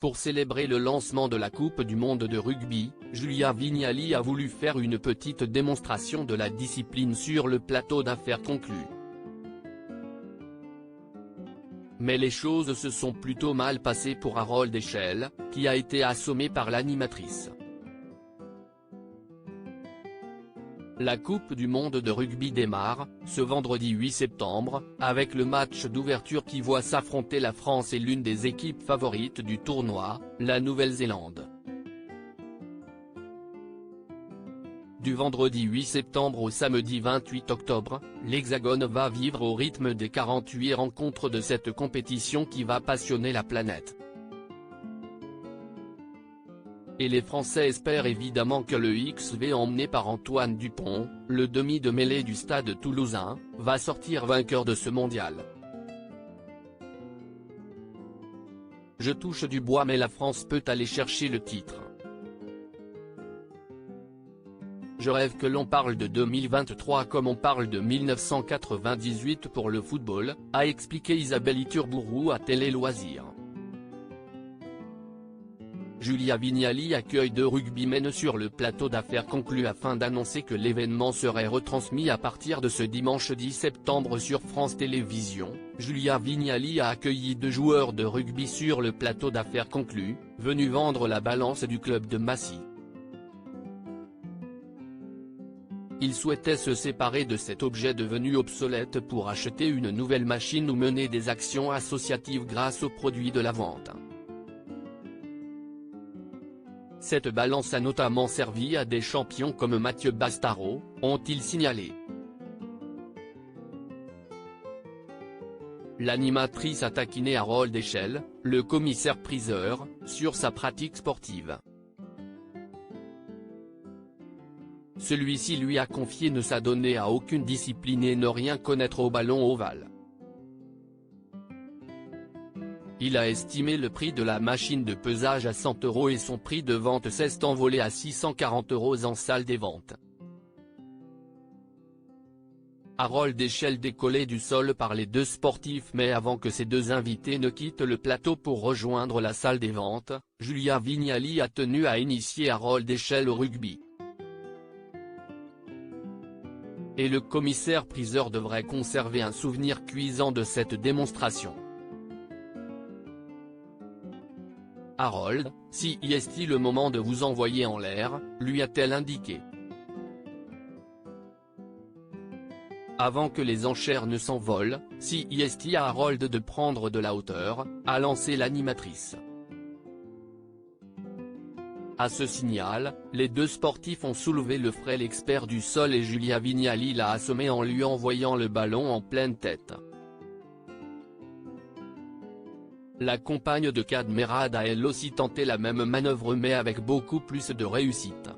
Pour célébrer le lancement de la Coupe du monde de rugby, Julia Vignali a voulu faire une petite démonstration de la discipline sur le plateau d'affaires conclues. Mais les choses se sont plutôt mal passées pour Harold Echelle, qui a été assommé par l'animatrice. La Coupe du monde de rugby démarre, ce vendredi 8 septembre, avec le match d'ouverture qui voit s'affronter la France et l'une des équipes favorites du tournoi, la Nouvelle-Zélande. Du vendredi 8 septembre au samedi 28 octobre, l'Hexagone va vivre au rythme des 48 rencontres de cette compétition qui va passionner la planète. Et les Français espèrent évidemment que le XV emmené par Antoine Dupont, le demi de mêlée du stade toulousain, va sortir vainqueur de ce mondial. Je touche du bois mais la France peut aller chercher le titre. Je rêve que l'on parle de 2023 comme on parle de 1998 pour le football, a expliqué Isabelle Iturburu à Télé Loisirs. Julia Vignali accueille deux rugbymen sur le plateau d'affaires conclues afin d'annoncer que l'événement serait retransmis à partir de ce dimanche 10 septembre sur France Télévisions. Julia Vignali a accueilli deux joueurs de rugby sur le plateau d'affaires conclues, venus vendre la balance du club de Massy. Ils souhaitaient se séparer de cet objet devenu obsolète pour acheter une nouvelle machine ou mener des actions associatives grâce aux produits de la vente. Cette balance a notamment servi à des champions comme Mathieu Bastaro, ont-ils signalé. L'animatrice a taquiné Harold Echelle, le commissaire-priseur, sur sa pratique sportive. Celui-ci lui a confié ne s'adonner à aucune discipline et ne rien connaître au ballon ovale. Il a estimé le prix de la machine de pesage à 100 € et son prix de vente s'est envolé à 640 € en salle des ventes. Harold Echelle décollé du sol par les deux sportifs mais avant que ces deux invités ne quittent le plateau pour rejoindre la salle des ventes, Julia Vignali a tenu à initier Harold Echelle au rugby. Et le commissaire-priseur devrait conserver un souvenir cuisant de cette démonstration. Harold, si est-il le moment de vous envoyer en l'air, lui a-t-elle indiqué. Avant que les enchères ne s'envolent, si est-il à Harold de prendre de la hauteur, a lancé l'animatrice. À ce signal, les deux sportifs ont soulevé le frêle expert du sol et Julia Vignali l'a assommé en lui envoyant le ballon en pleine tête. La compagne de Kad Merad a elle aussi tenté la même manœuvre mais avec beaucoup plus de réussite.